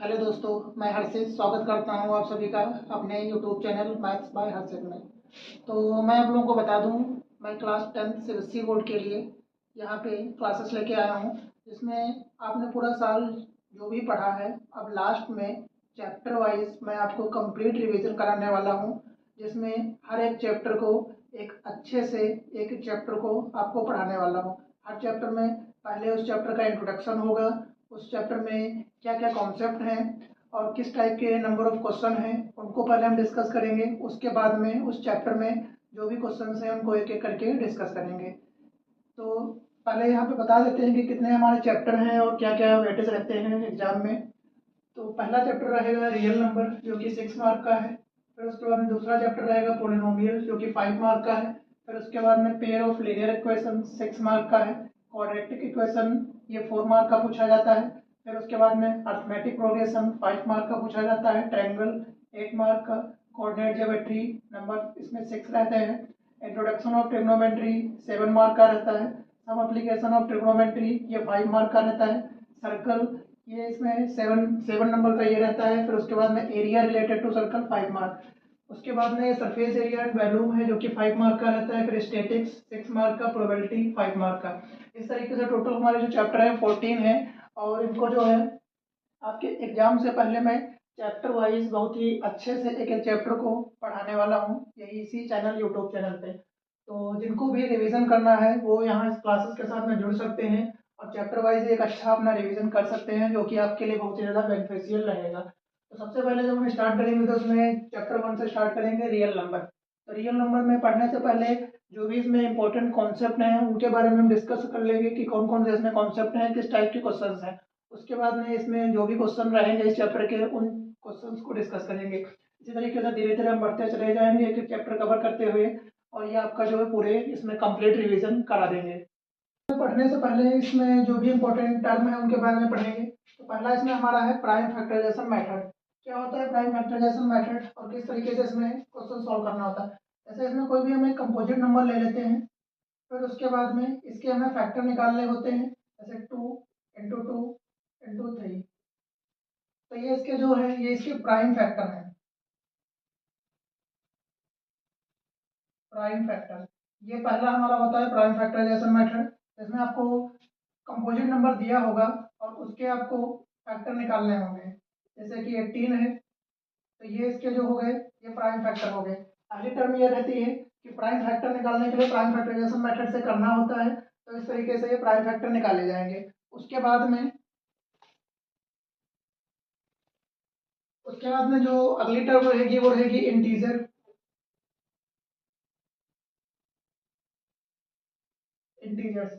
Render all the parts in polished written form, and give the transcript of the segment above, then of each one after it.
Hello दोस्तों, मैं हर्षित स्वागत करता हूं आप सभी का अपने यूट्यूब चैनल मैथ्स बाय हर्षित में। तो मैं आप लोगों को बता दूं, मैं क्लास 10 सीबीएसई बोर्ड के लिए यहां पे क्लासेस लेके आया हूं, जिसमें आपने पूरा साल जो भी पढ़ा है अब लास्ट में चैप्टर वाइज मैं आपको कंप्लीट रिवीजन कराने वाला हूं, जिसमें हर एक चैप्टर को एक अच्छे से एक चैप्टर को आपको पढ़ाने वाला हूं। हर चैप्टर में पहले उस चैप्टर का इंट्रोडक्शन होगा, उस चैप्टर में क्या क्या कॉन्सेप्ट हैं और किस टाइप के नंबर ऑफ क्वेश्चन हैं उनको पहले हम डिस्कस करेंगे। उसके बाद में उस चैप्टर में जो भी क्वेश्चन हैं उनको एक एक करके डिस्कस करेंगे। तो पहले यहाँ पे बता देते हैं कि कितने हमारे चैप्टर हैं और क्या क्या वेटेज रहते हैं एग्जाम में। तो पहला चैप्टर रहेगा रियल नंबर, जो कि 6 मार्क का है। फिर उसके बाद में दूसरा चैप्टर रहेगा पोलिनोमियल, जो कि 5 मार्क का है। फिर उसके बाद में pair of linear equation 6 mark का है। क्वाड्रेटिक इक्वेशन ये 4 मार्क का पूछा जाता है। फिर उसके बाद में अर्थमेटिक प्रोग्रेशन 5 मार्क का पूछा जाता है। ट्रायंगल 8 मार्क का। कोऑर्डिनेट ज्योमेट्री नंबर इसमें 6 रहते हैं। इंट्रोडक्शन ऑफ ट्रिग्नोमेट्री 7 मार्क का रहता है। सम एप्लीकेशन ऑफ ट्रिग्नोमेट्री ये 5 मार्क का रहता है। सर्कल ये इसमें सेवन सेवन नंबर का ये रहता है। फिर उसके बाद में area related to circle 5 mark. उसके बाद में सरफेस एरिया एंड वॉल्यूम है, जो कि 5 मार्क का रहता है। फिर स्टैटिक्स 6 मार्क का। प्रोबेबिलिटी 5 मार्क का। इस तरीके से टोटल हमारे जो चैप्टर है 14 है। और इनको जो है आपके एग्जाम से पहले मैं चैप्टर वाइज बहुत ही अच्छे से एक एक चैप्टर को पढ़ाने वाला हूँ, यही इसी चैनल यूट्यूब चैनल पे। तो जिनको भी रिवीजन करना है वो यहाँ इस क्लासेस के साथ में जुड़ सकते हैं और चैप्टर वाइज एक अच्छा अपना रिवीजन कर सकते हैं, जो कि आपके लिए बहुत ही ज़्यादा बेनिफिशियल रहेगा। तो सबसे पहले जब हम स्टार्ट करेंगे तो उसमें चैप्टर 1 से स्टार्ट करेंगे, रियल नंबर। तो रियल नंबर में पढ़ने से पहले जो भी इसमें इंपॉर्टेंट कॉन्सेप्ट हैं उनके बारे में हम डिस्कस कर लेंगे कि कौन कौन से इसमें कॉन्सेप्ट हैं, किस टाइप के क्वेश्चन हैं। उसके बाद में इसमें जो भी क्वेश्चन रहेंगे इस चैप्टर के उन क्वेश्चंस को डिस्कस करेंगे। इसी तरीके से धीरे धीरे हम बढ़ते चले जाएंगे एक एक चैप्टर कवर करते हुए, और ये आपका जो है पूरे इसमें कंप्लीट रिवीजन करा देंगे। पढ़ने से पहले इसमें जो भी इंपॉर्टेंट टर्म है उनके बारे में पढ़ेंगे। तो पहला इसमें हमारा है प्राइम फैक्टराइजेशन मेथड। क्या होता है प्राइम फैक्टराइजेशन मेथड और किस तरीके से इसमें क्वेश्चन सॉल्व करना होता है। जैसे इसमें कोई भी हम एक कंपोजिट नंबर ले लेते हैं, फिर उसके बाद में इसके हमें फैक्टर निकालने होते हैं, जैसे 2 × 2 × 3। तो ये इसके जो है ये इसके प्राइम फैक्टर है। प्राइम फैक्टर ये पहला हमारा होता है प्राइम फैक्टराइजेशन मेथड। इसमें आपको कंपोजिट नंबर दिया होगा और उसके आपको फैक्टर निकालने होंगे। जैसे कि 18 है, तो ये इसके जो हो गए ये प्राइम फैक्टर हो गए। पहली टर्म ये रहती है कि प्राइम फैक्टर निकालने के लिए प्राइम फैक्टराइजेशन मेथड से करना होता है, तो इस तरीके से ये प्राइम फैक्टर निकाले जाएंगे। उसके बाद में जो अगली टर्म रहेगी वो रहेगी इंटीजर। इंटीजर्स,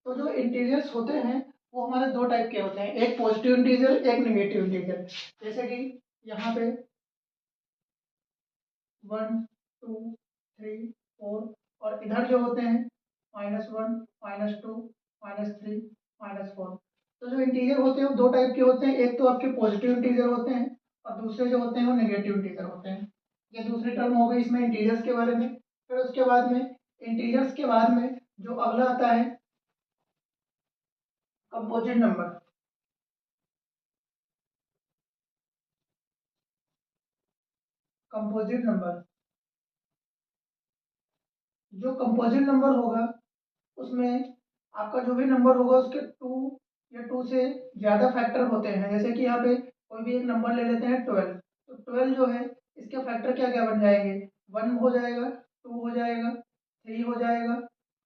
तो जो इंटीजर्स होते हैं वो हमारे दो टाइप के होते हैं, एक पॉजिटिव इंटीजर एक नेगेटिव इंटीजर। जैसे कि यहाँ पे 1 2 3 4, और इधर जो होते हैं -1 -2 -3 -4। तो जो इंटीजर होते हैं वो दो टाइप के होते हैं, एक तो आपके पॉजिटिव इंटीजर होते हैं और दूसरे जो होते हैं वो नेगेटिव इंटीजर होते हैं। ये दूसरी टर्म हो गई इसमें इंटीजर्स के बारे में। फिर उसके बाद में इंटीजर्स के बाद में जो अगला आता है कंपोजिट नंबर। कंपोजिट नंबर, जो कंपोजिट नंबर होगा उसमें आपका जो भी नंबर होगा उसके 2 या 2 से ज़्यादा फैक्टर होते हैं। जैसे कि यहाँ पे कोई भी एक नंबर ले लेते हैं 12, तो 12 जो है इसके फैक्टर क्या क्या बन जाएंगे, 1 हो जाएगा, 2 हो जाएगा, 3 हो जाएगा,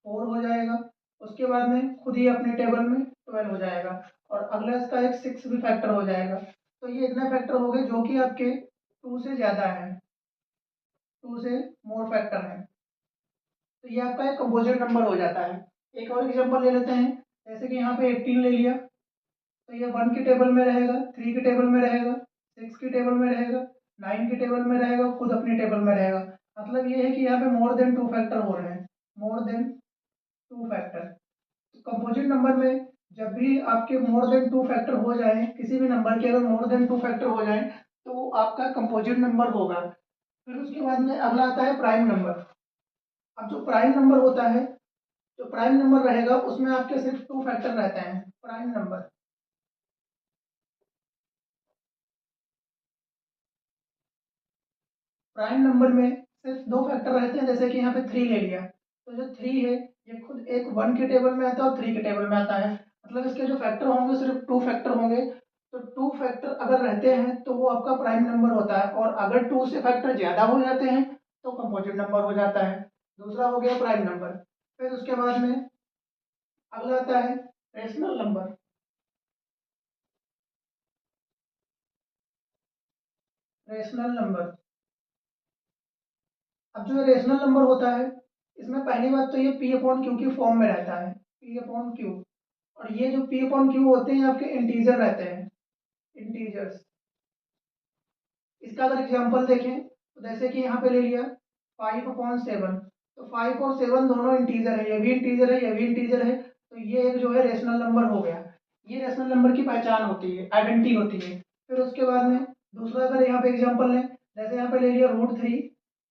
4 हो जाएगा। उसके बाद में खुद ही अपने टेबल में 12 हो जाएगा, और अगला इसका एक 6 भी फैक्टर हो जाएगा। तो ये इतने फैक्टर हो गए जो कि आपके 2 से ज़्यादा है, 2 से मोर फैक्टर है। तो ये आपका एक कंपोजिट नंबर हो जाता है। एक और एग्जांपल ले लेते हैं, जैसे कि यहाँ पे 18 ले लिया, तो ये 1 की टेबल में रहेगा, 3 की टेबल में रहेगा, 6 की टेबल में रहेगा, 9 की टेबल में रहेगा, खुद अपनी टेबल में रहेगा। मतलब ये है कि यहाँ पे मोर देन 2 फैक्टर हो रहे हैं, मोर देन 2 फैक्टर। तो कंपोजिट नंबर में जब भी आपके मोर देन 2 फैक्टर हो जाए, किसी भी नंबर के अगर मोर देन 2 फैक्टर हो जाए तो आपका कंपोजिट नंबर होगा। फिर उसके बाद में अगला आता है प्राइम नंबर। अब जो प्राइम नंबर होता है, जो प्राइम नंबर रहेगा उसमें आपके सिर्फ 2 फैक्टर रहते हैं। प्राइम नंबर प्राइम नंबर में सिर्फ दो फैक्टर रहते हैं, जैसे कि यहाँ पे 3 ले लिया, तो जो 3 है ये खुद एक 1 के टेबल में आता है और 3 के टेबल में आता है, मतलब इसके जो फैक्टर होंगे सिर्फ 2 फैक्टर होंगे। तो 2 फैक्टर अगर रहते हैं तो वो आपका प्राइम नंबर होता है, और अगर 2 से फैक्टर ज़्यादा हो जाते हैं तो कंपोजिट नंबर हो जाता है। दूसरा हो गया प्राइम नंबर। फिर उसके बाद में अगला आता है रेशनल नंबर। रेशनल नंबर, अब जो रेशनल नंबर होता है इसमें पहली बात तो ये पी अपॉन क्यू की फॉर्म में रहता है, पी अपॉन क्यू। और ये जो पी अपॉन क्यू होते हैं आपके इंटीजर रहते हैं, इंटीजर्स। इसका अगर एग्जांपल देखें तो जैसे कि यहाँ पे ले लिया 5/7, तो 5 और 7 दोनों इंटीजर है, ये भी इंटीजर है, ये भी इंटीजर है, तो ये एक जो है रेशनल नंबर हो गया। ये रेशनल नंबर की पहचान होती है, आइडेंटिटी होती है। फिर उसके बाद में दूसरा अगर यहाँ पे एग्जांपल लें, जैसे यहाँ पे ले लिया √3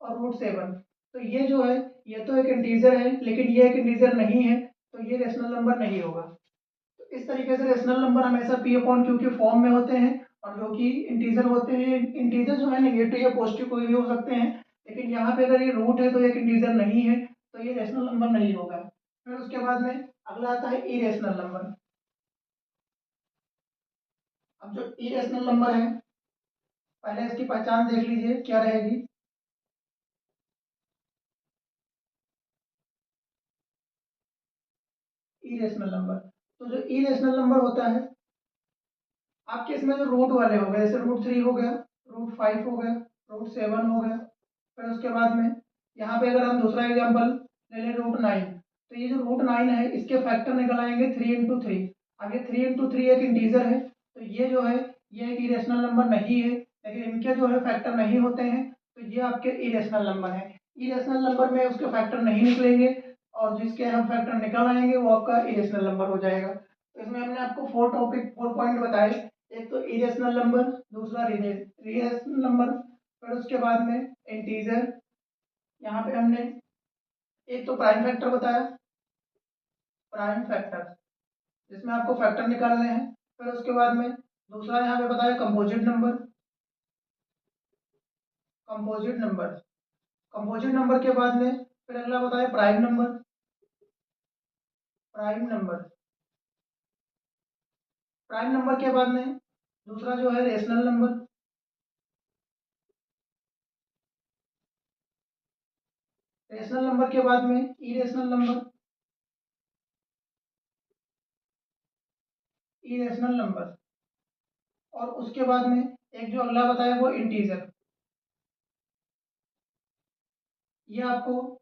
और √7, तो ये जो है ये तो एक इंटीजर है लेकिन ये एक इंटीजर नहीं है, तो ये रेशनल नंबर नहीं होगा। तो इस तरीके से रेशनल नंबर हमेशा पी अपॉन क्यू के फॉर्म में होते हैं, और जो कि इंटीजर होते हैं, इंटीजर जो है नेगेटिव या पॉजिटिव कोई भी हो सकते हैं, लेकिन यहाँ पे अगर ये रूट है तो एक इंटीजर नहीं है, तो ये रेशनल नंबर नहीं होगा। फिर उसके बाद में अगला आता है इरेशनल नंबर। अब जो इरेशनल नंबर है पहले इसकी पहचान देख लीजिए क्या रहेगी। इरेशनल नंबर, तो जो इरेशनल नंबर होता है आपके इसमें जो रूट वाले हो गए, जैसे √3 हो गया, √5 हो गया, √7 हो गया। फिर उसके बाद में यहाँ पे अगर हम दूसरा एग्जांपल ले लें √9, तो ये जो √9 है इसके फैक्टर निकल आएंगे 3 × 3। अब ये 3 × 3 एक इंटीजर है, तो ये जो है ये एक इरेशनल नंबर नहीं है, लेकिन इनके जो है फैक्टर नहीं होते हैं, तो ये आपके इरेशनल नंबर है। इरेशनल नंबर में उसके फैक्टर नहीं निकलेंगे, और जिसके हम फैक्टर निकल आएंगे वो आपका इरेशनल नंबर हो जाएगा। तो इसमें हमने आपको 4 पॉइंट बताए, एक तो इरेशनल नंबर, दूसरा रिलेशनल नंबर, फिर उसके बाद में इंटीजर। यहाँ पे हमने एक तो प्राइम फैक्टर बताया, प्राइम फैक्टर जिसमें आपको फैक्टर निकालने हैं। फिर उसके बाद में दूसरा यहाँ पे बताया composite number, composite number. Composite number के बाद में फिर अगला बताया prime number, prime number. Prime number के बाद में दूसरा जो है रेशनल नंबर, रेशनल नंबर के बाद में इरेशनल नंबर, इरेशनल नंबर। और उसके बाद में एक जो अगला बताया वो इंटीजर। ये आपको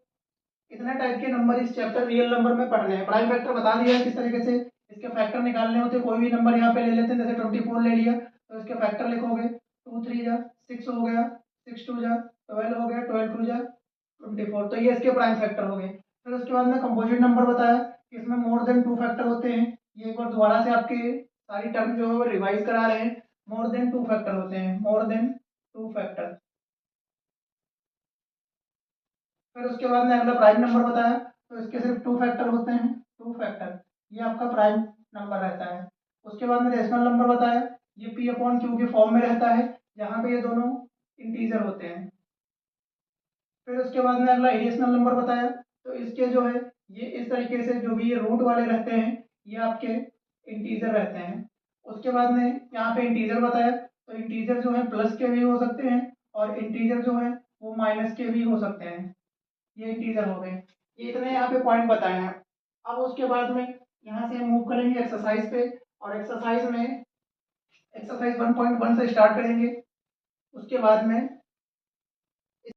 इतने टाइप के नंबर इस चैप्टर रियल नंबर में पढ़ने हैं। प्राइम फैक्टर बता दिया है किस तरीके से इसके फैक्टर निकालने होते हैं। कोई भी नंबर यहाँ पे ले लेते हैं, जैसे 24 ले लिया तो इसके फैक्टर लिखोगे, 2 3 जा 6 हो गया, 6 2 जा 12 हो गया, 12 2 जा 24, तो ये इसके प्राइम फैक्टर हो गए। फिर उसके बाद में कंपोजिट नंबर बताया कि इसमें मोर देन 2 फैक्टर होते हैं। ये एक बार दोबारा से आपके सारी टर्म जो है वो रिवाइज करा रहे हैं। मोर देन 2 फैक्टर होते हैं, मोर देन 2 फैक्टर। फिर उसके बाद में अगला प्राइम नंबर बताया, तो इसके सिर्फ 2 फैक्टर होते हैं, 2 फैक्टर, ये आपका प्राइम नंबर रहता है। उसके बाद में रेशनल नंबर बताया, ये पी अपॉन क्यू के फॉर्म में रहता है, जहाँ पे ये दोनों इंटीजर होते हैं। फिर उसके बाद में अगला इरेशनल नंबर बताया, तो इसके जो है ये इस तरीके से जो भी ये रूट वाले रहते हैं ये आपके इंटीजर रहते हैं। उसके बाद में यहाँ पे इंटीजर बताया, तो इंटीजर जो है प्लस के भी हो सकते हैं, और इंटीजर जो है वो माइनस के भी हो सकते हैं। ये इंटीजर हो गए। ये इतने यहाँ पे पॉइंट बताए हैं। अब उसके बाद में यहाँ से हम मूव करेंगे एक्सरसाइज पे, और एक्सरसाइज 1.1 से स्टार्ट करेंगे। उसके बाद में